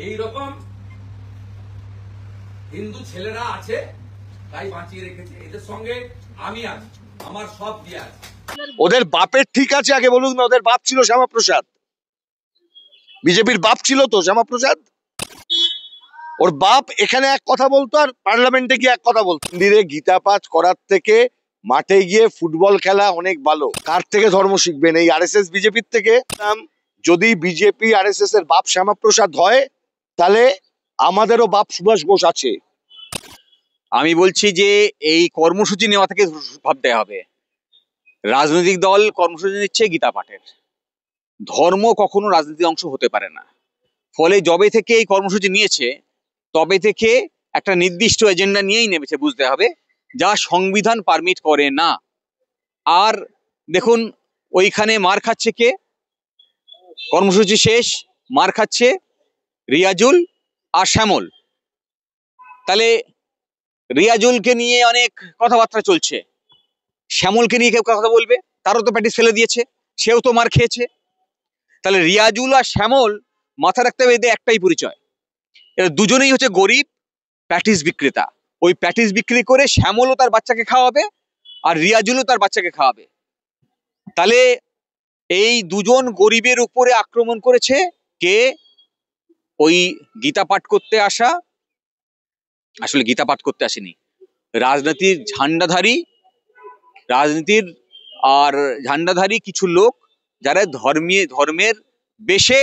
এই রকম হিন্দু ছেলেরা আছে, তাই বাঁচিয়ে রেখেছে। এদের সঙ্গে আমি আছি, আমার সব দিয়ে আছে। ওদের বাপের ঠিক আছে, আগে বলুন না, ওদের বাপ ছিল শ্যামাপ্রসাদ, বিজেপির বাপ ছিল তো শ্যামাপ্রসাদ। ওর বাপ এখানে এক কথা বলতো আর পার্লামেন্টে গিয়ে এক কথা বলতো। মন্দিরে গীতা পাঠ করার থেকে মাঠে গিয়ে ফুটবল খেলা অনেক ভালো। কার থেকে ধর্ম শিখবেন? এই আরএসএস বিজেপির থেকে। যদি বিজেপি আরএসএস এর বাপ শ্যামাপ্রসাদ হয়, তাহলে আমাদেরও বাপ সুভাষ বোস আছে। আমি বলছি যে এই কর্মসূচি নেওয়া থেকে ভাবতে হবে। রাজনৈতিক দল কর্মসূচি নিচ্ছে গীতা পাঠের, ধর্ম কখনো রাজনীতির অংশ হতে পারে না। ফলে যবে থেকে এই কর্মসূচি নিয়েছে তবে থেকে একটা নির্দিষ্ট এজেন্ডা নিয়েই নেমেছে, বুঝতে হবে, যা সংবিধান পারমিট করে না। আর দেখুন, ওইখানে মার খাচ্ছে কে? কর্মসূচি শেষ, মার খাচ্ছে রিয়াজুল আর শ্যামল। তাহলে রিয়াজুলকে নিয়ে অনেক কথাবার্তা চলছে, শ্যামলকে নিয়ে কেউ কথা বলবে? তারও তো প্যাটিস ফেলে দিয়েছে, সেও তো মার খেয়েছে। তাহলে রিয়াজুল আর শ্যামল মাথা রাখতে হবে, এদের একটাই পরিচয়, এরা দুজনেই হচ্ছে গরিব প্যাটিস বিক্রেতা। ওই প্যাটিস বিক্রি করে শ্যামলও তার বাচ্চাকে খাওয়াবে আর রিয়াজুলও তার বাচ্চাকে খাওয়াবে। তাহলে এই দুজন গরিবের উপরে আক্রমণ করেছে কে? ওই গীতা পাঠ করতে আসা, আসলে গীতা পাঠ করতে আসেনি, রাজনীতির ঝান্ডাধারী কিছু লোক, যারা ধর্মের বেশে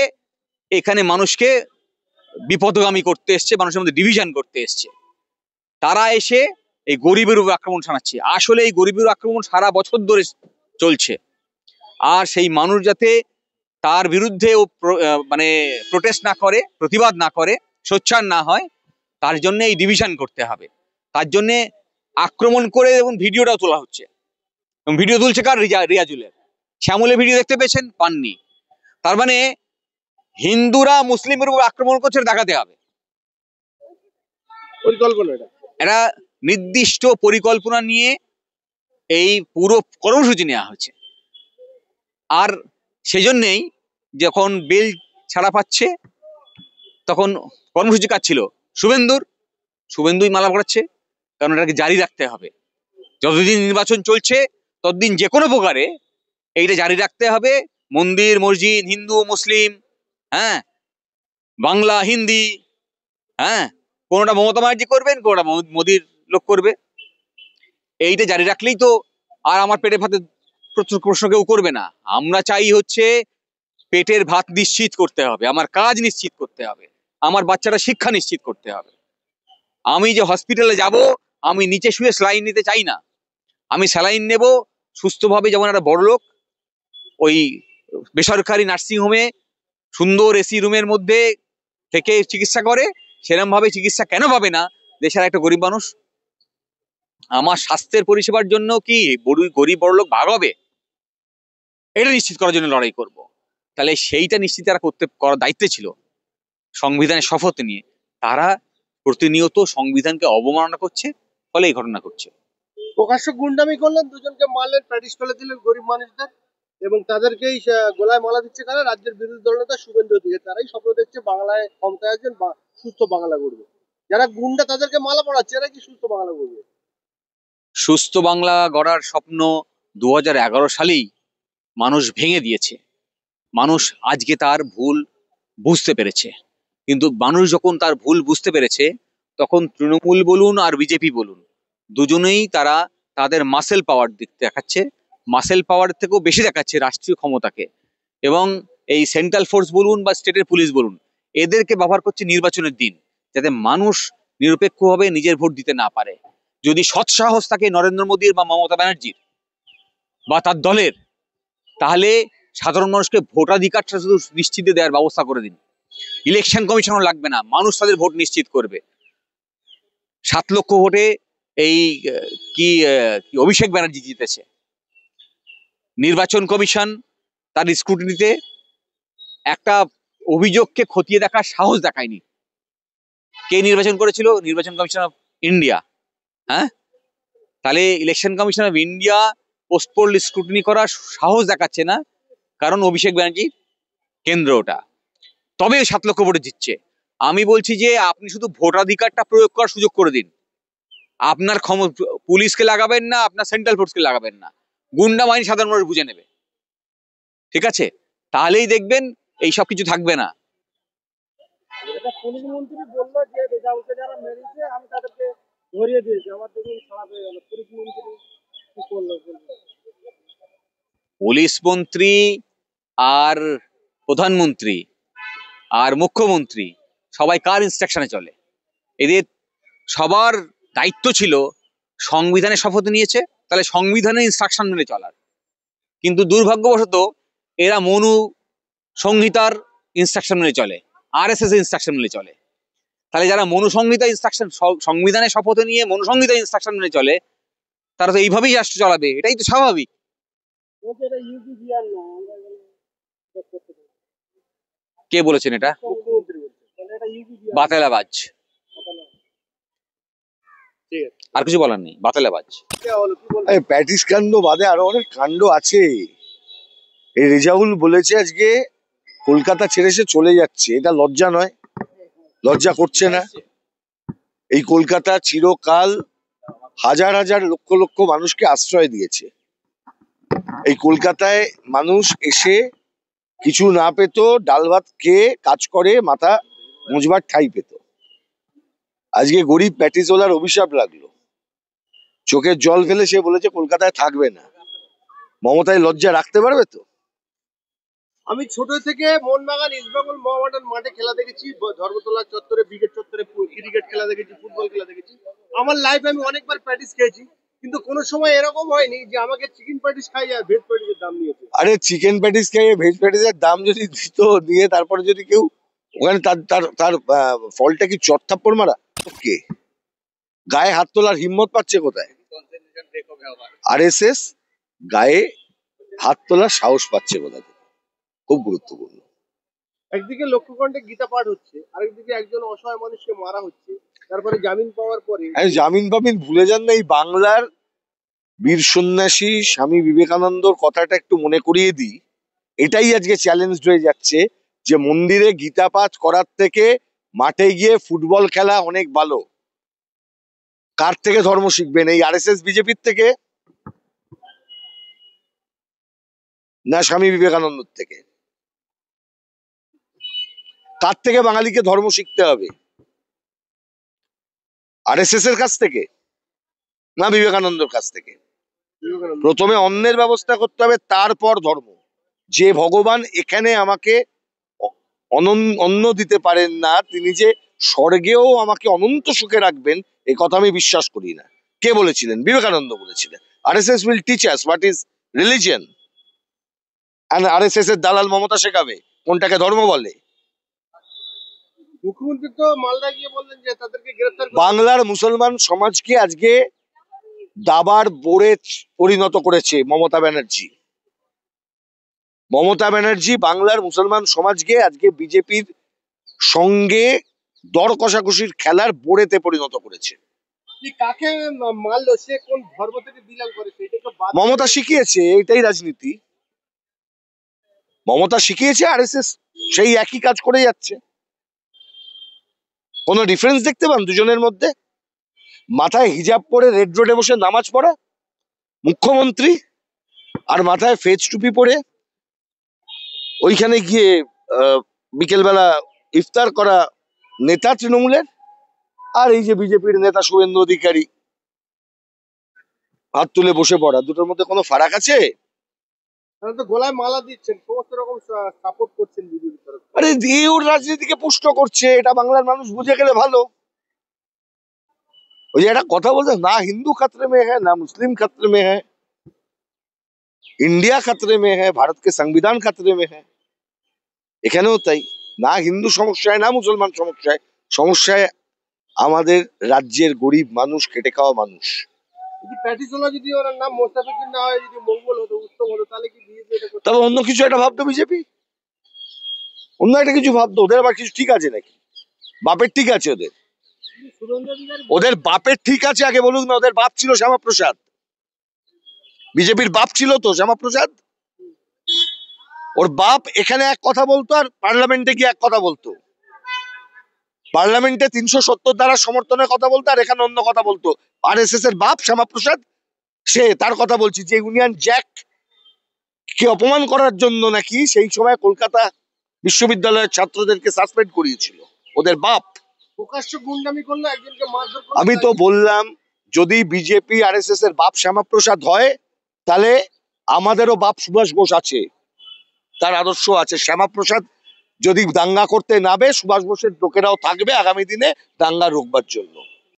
এখানে মানুষকে বিপদগামী করতে এসছে, মানুষের মধ্যে ডিভিশন করতে এসছে। তারা এসে এই গরিবের উপর আক্রমণ শানাচ্ছে। আসলে এই গরিবের আক্রমণ সারা বছর ধরে চলছে, আর সেই মানুষ যাতে তার বিরুদ্ধে মানে প্রোটেস্ট না করে, প্রতিবাদ না করে, সোচ্চার না হয়, তার জন্য এই ডিভিশন করতে হবে। তার জন্য আক্রমণ করে এবং ভিডিওটাও তোলা হচ্ছে। ভিডিও তুলছে কার? রিয়াজুলের। শ্যামলের ভিডিও দেখতে পেয়েছেন? পাননি। তার মানে হিন্দুরা মুসলিমের উপর আক্রমণ করছে, দেখাতে হবে। পরিকল্পনা এটা নির্দিষ্ট পরিকল্পনা নিয়ে এই পুরো কর্মসূচি নেওয়া হয়েছে। আর সেজন্যই যখন বেল ছাড়া পাচ্ছে, তখন কর্মসূচি কাজ ছিল শুভেন্দুই মালা পড়াচ্ছে, কারণ এটাকে জারি রাখতে হবে। যতদিন নির্বাচন চলছে ততদিন যে কোনো প্রকারে এইটা জারি রাখতে হবে। মন্দির মসজিদ, হিন্দু মুসলিম, হ্যাঁ, বাংলা হিন্দি, হ্যাঁ, কোনোটা মমতা ব্যানার্জি করবেন, কোনোটা মোদির লোক করবে। এইটা জারি রাখলেই তো আর আমার পেটে ভাতে প্রশ্ন কেউ করবে না। আমরা চাই হচ্ছে পেটের ভাত নিশ্চিত করতে হবে, আমার কাজ নিশ্চিত করতে হবে, আমার বাচ্চারা শিক্ষা নিশ্চিত করতে হবে। আমি যে হসপিটালে যাব, আমি নিচে শুয়ে স্যালাইন নিতে চাই না। আমি স্যালাইন নেব সুস্থভাবে, যেমন একটা বড় লোক ওই বেসরকারি নার্সিংহোমে সুন্দর এসি রুমের মধ্যে থেকে চিকিৎসা করে, সেরকম ভাবে চিকিৎসা কেন পাবে না দেশের একটা গরিব মানুষ? আমার স্বাস্থ্যের পরিষেবার জন্য কি গরিব বড় লোক ভাগ হবে? এটা নিশ্চিত করার জন্য লড়াই করব। তাহলে সেইটা নিশ্চিত তারা করার দায়িত্বে ছিল সংবিধানের শপথ নিয়ে। তারা প্রতিনিয়ত সংবিধানকে অবমাননা করছে, ফলে এই ঘটনা ঘটছে। প্রকাশ্য গুন্ডামি করলেন, দুজনকে মারলেন, প্যাটিস ফেলে দিলেন গরিব মানুষদের, এবং তাদেরকেই গোলায় মালা দিচ্ছে কারা? রাজ্যের বিরোধী দলনেতা শুভেন্দু অধিকারী। তারাই স্বপ্ন দেখছে বাংলায় ক্ষমতায় আসবেন, সুস্থ বাংলা গড়বে। যারা গুন্ডা তাদেরকে মালা পড়াচ্ছে, এরা কি সুস্থ বাংলা গড়বে? সুস্থ বাংলা গড়ার স্বপ্ন 2011 সালেই মানুষ ভেঙে দিয়েছে। মানুষ আজকে তার ভুল বুঝতে পেরেছে, কিন্তু মানুষ যখন তার ভুল বুঝতে পেরেছে, তখন তৃণমূল বলুন আর বিজেপি বলুন, দুজনেই তারা তাদের মাসেল পাওয়ার দেখাচ্ছে। মাসেল পাওয়ার থেকেও বেশি দেখাচ্ছে রাষ্ট্রীয় ক্ষমতাকে। এবং এই সেন্ট্রাল ফোর্স বলুন বা স্টেটের পুলিশ বলুন, এদেরকে ব্যবহার করছে নির্বাচনের দিন, যাতে মানুষ নিরপেক্ষভাবে নিজের ভোট দিতে না পারে। যদি সৎসাহস থাকে নরেন্দ্র মোদীর বা মমতা ব্যানার্জির বা তার দলের, তাহলে সাধারণ মানুষকে ভোটাধিকারটা শুধু নিশ্চিত দেওয়ার ব্যবস্থা করে দিন। ইলেকশন কমিশনও লাগবে না, মানুষ তাদের ভোট নিশ্চিত করবে। 7 লক্ষ ভোটে এই কি অভিষেক ব্যানার্জি জিতেছে। নির্বাচন কমিশন তার স্ক্রুটিনিতে একটা অভিযোগকে খতিয়ে দেখার সাহস দেখায়নি। কে নির্বাচন করেছিল? নির্বাচন কমিশন অফ ইন্ডিয়া। হ্যাঁ, তাহলে election commission of India post pole scrutiny করার সাহস দেখাচ্ছে না, কারণ অভিষেক ব্যানার্জি কেন্দ্র ওটা, তবে 7 লক্ষ ভোটে জিতছে। আমি বলছি যে আপনি শুধু ভোটাধিকারটা প্রয়োগ করার সুযোগ করে দিন। আপনার পুলিশকে লাগাবেন না, আপনার সেন্ট্রাল ফোর্সকে লাগাবেন না, গুন্ডা বাহিনী সাধারণ মানুষ বুঝে নেবে, ঠিক আছে? তাহলেই দেখবেন এইসব কিছু থাকবে না। এটা পুলিশ মন্ত্রী বললো যে রেজাউলকে যারা মেরেছে আমি তাদেরকে ধরিয়ে দিয়েছি, আমার দেখুন খারাপ হয়ে গেল। পুলিশ মন্ত্রী কি করলো বলবো? পুলিশ মন্ত্রী আর প্রধানমন্ত্রী আর মুখ্যমন্ত্রী সবাই কার ইনস্ট্রাকশনে চলে? এদের সবার দায়িত্ব ছিল সংবিধানের শপথ নিয়েছে, তাহলে সংবিধানের ইনস্ট্রাকশন মেনে চলার। কিন্তু দুর্ভাগ্যবশত এরা মনু সংহিতার ইনস্ট্রাকশন মেনে চলে, আরএসএস এর ইনস্ট্রাকশন মেনে চলে। তাহলে যারা মনু সংহিতা ইনস্ট্রাকশন, সংবিধানের শপথ নিয়ে মনু সংহিতা ইনস্ট্রাকশন মেনে চলে, তারা তো এইভাবেই রাষ্ট্র চালাবে, এটাই তো স্বাভাবিক। বলছে এটা ইউপি বিহার না, আমরা এখানে চেক করতে পারি। কে বলেছেন এটা? মুখ্যমন্ত্রী বলছে তাহলে এটা ইউপি বিহার বাতেলাবাজ, না। ঠিক আছে, আর কিছু বলার নেই, বাতেলাবাজ। কি হলো কি বলবো? এই প্যাটিস কাণ্ড বাদে আরো অনেক কাণ্ড আছে। এই রেজাউল বলেছে আজকে কলকাতা ছেড়ে সে চলে যাচ্ছে, এটা লজ্জা নয়? লজ্জা করছে না? এই কলকাতা চিরকাল হাজার হাজার লক্ষ লক্ষ মানুষকে আশ্রয় দিয়েছে। এই কলকাতায় মানুষ এসে কিছু না পেত, ডাল ভাত খেয়ে কাজ করে মাথা মুজবার ঠাঁই পেত। আজকে গরিব প্যাটিসওয়ালার অভিশাপ লাগলো, চোখের জল ফেলে সে বলেছে কলকাতায় থাকবে না। মমতায় লজ্জা রাখতে পারবে তো? আমি ছোট থেকে মোহনবাগান, ইস্টবেঙ্গল, মোহামেডান মাঠে খেলা দেখেছি, ধর্মতলা চত্বরে, ব্রিগেড চত্বরে ক্রিকেট খেলা দেখেছি, ফুটবল খেলা দেখেছি। আমার লাইফে আমি অনেকবার প্যাটিস খেয়েছি, কিন্তু কোনো সময় এরকম হয়নি যে আমাকে চিকেন প্যাটিস খাই আর ভেজ প্যাটিসের দাম নিয়েছে। আরে চিকেন প্যাটিস খেয়ে ভেজ প্যাটিসের দাম যদি দিত, দিয়ে তারপরে যদি কেউ ওখানে তার তার তার ফলটা কি চটথাপ্পড় মারা? কে গায়ে হাত তোলার হিম্মত পাচ্ছে কোথায়? আরএসএস গায়ে হাত তোলার সাহস পাচ্ছে কোথা থেকে? খুব গুরুত্বপূর্ণ। একদিকে লক্ষ্যকণ্ঠে গীতা পাঠ হচ্ছে, আরেকদিকে একজন অসহায় মানুষকে মারা হচ্ছে, তারপরে জামিন পাওয়ার পরে জামিন পামিন ভুলে যান না। এই বাংলার বীর সন্ন্যাসী স্বামী বিবেকানন্দর কথাটা একটু মনে করিয়ে দিই। এটাই আজকে চ্যালেঞ্জ হয়ে যাচ্ছে যে মন্দিরে গীতা পাঠ করার থেকে মাঠে গিয়ে ফুটবল খেলা অনেক ভালো। কার থেকে ধর্ম শিখবেন? এই আরএসএস বিজেপির থেকে, না স্বামী বিবেকানন্দর থেকে? কার থেকে বাঙালিকে ধর্ম শিখতে হবে? আরএসএস এর কাছ থেকে না বিবেকানন্দর কাছ থেকে? প্রথমে অন্নের ব্যবস্থা করতে হবে, তারপর ধর্ম। যে ভগবান এখানে আমাকে অন্ন দিতে পারেন না, তিনি যে স্বর্গেও আমাকে অনন্ত সুখে রাখবেন, এই কথা আমি বিশ্বাস করি না। কে বলেছিলেন? বিবেকানন্দ বলেছিলেন। RSS will teach us what is religion, আর আরএসএস এর দালাল মমতা শেখাবে কোনটাকে ধর্ম বলে। মুখ্যমন্ত্রী তো মালদা গিয়ে বললেন যে তাদেরকে গ্রেফতার করতে। বাংলার মুসলমান সমাজকে আজকে দাবার বোরে পরিণত করেছে মমতা ব্যানার্জি। মমতা ব্যানার্জি বাংলার মুসলমান সমাজকে আজকে বিজেপির সঙ্গে দর কষাকষির খেলার বোড়েতে পরিণত করেছে। কি কাকে মারলো, সে কোন ধর্ম থেকে বিলং করে সেটাকে বাদ মমতা শিখিয়েছে, এটাই রাজনীতি। মমতা শিখিয়েছে, আরএসএস সেই একই কাজ করে যাচ্ছে। কোনো ডিফারেন্স দেখতে পান দুজনের মধ্যে? মাথায় হিজাব পরে রেড রোডে বসে নামাজ পড়া মুখ্যমন্ত্রী, আর মাথায় ফেজ টুপি পরে ওইখানে গিয়ে বিকেলবেলা ইফতার করা নেতা তৃণমূলের, আর এই যে বিজেপির নেতা শুভেন্দু অধিকারী হাত তুলে বসে পড়া, দুটোর মধ্যে কোনো ফারাক আছে? তারা তো গলায় মালা দিচ্ছেন, সমস্ত রকম সাপোর্ট করছেন বিজেপির তরফ থেকে। আরে দিয়ে ওর রাজনীতিকে পুষ্ট করছে, এটা বাংলার মানুষ বুঝে গেলে ভালো। ওই যে একটা কথা বলছে, না হিন্দু खतरे में है ना मुस्लिम खतरे में है, इंडिया खतरे में है, भारत के संविधान खतरे में है। এখানেও তাই, না হিন্দু সমস্যায় না মুসলমান সমস্যায়, সমস্যায় আমাদের রাজ্যের গরিব মানুষ, খেটে খাওয়া মানুষ। যদি প্যাটিসওয়ালা যদি ওনার নাম মোস্তাফিজুর না হয়, যদি মঙ্গল হতো, উত্তম হতো, তাহলে কি বিজেপি এটা করতো? তবে অন্য কিছু একটা ভাবতো বিজেপি, অন্য একটা কিছু ভাবতো। ওদের আবার কিছু ঠিক আছে নাকি? বাপের ঠিক আছে ওদের? শুভেন্দু অধিকারী ওদের বাপের ঠিক আছে আগে বলুক না। ওদের বাপ ছিল শ্যামাপ্রসাদ, বিজেপির বাপ ছিল তো শ্যামাপ্রসাদ। ওর বাপ এখানে এক কথা বলতো আর পার্লামেন্টে গিয়ে এক কথা বলতো। পার্লামেন্টে 370 দ্বারা সমর্থনের কথা বলতো, আর এখানে অন্য কথা বলতো। আরএসএস এর বাপ শ্যামাপ্রসাদ, সে তার কথা বলছি, যে ইউনিয়ন জ্যাক কে অপমান করার জন্য নাকি সেই সময় কলকাতা বিশ্ববিদ্যালয়ের ছাত্রদেরকে সাসপেন্ড করিয়েছিল ওদের বাপ। প্রকাশ্য গুন্ডামি করলো, একজনকে মারধর করলো। আমি তো বললাম, যদি বিজেপি আরএসএস এর বাপ শ্যামাপ্রসাদ হয়, তাহলে আমাদেরও বাপ সুভাষ বোস আছে, তার আদর্শ আছে। শ্যামাপ্রসাদ যদি দাঙ্গা করতে নামে, সুভাষ বোসের লোকেরাও থাকবে আগামী দিনে দাঙ্গা রোকবার জন্য।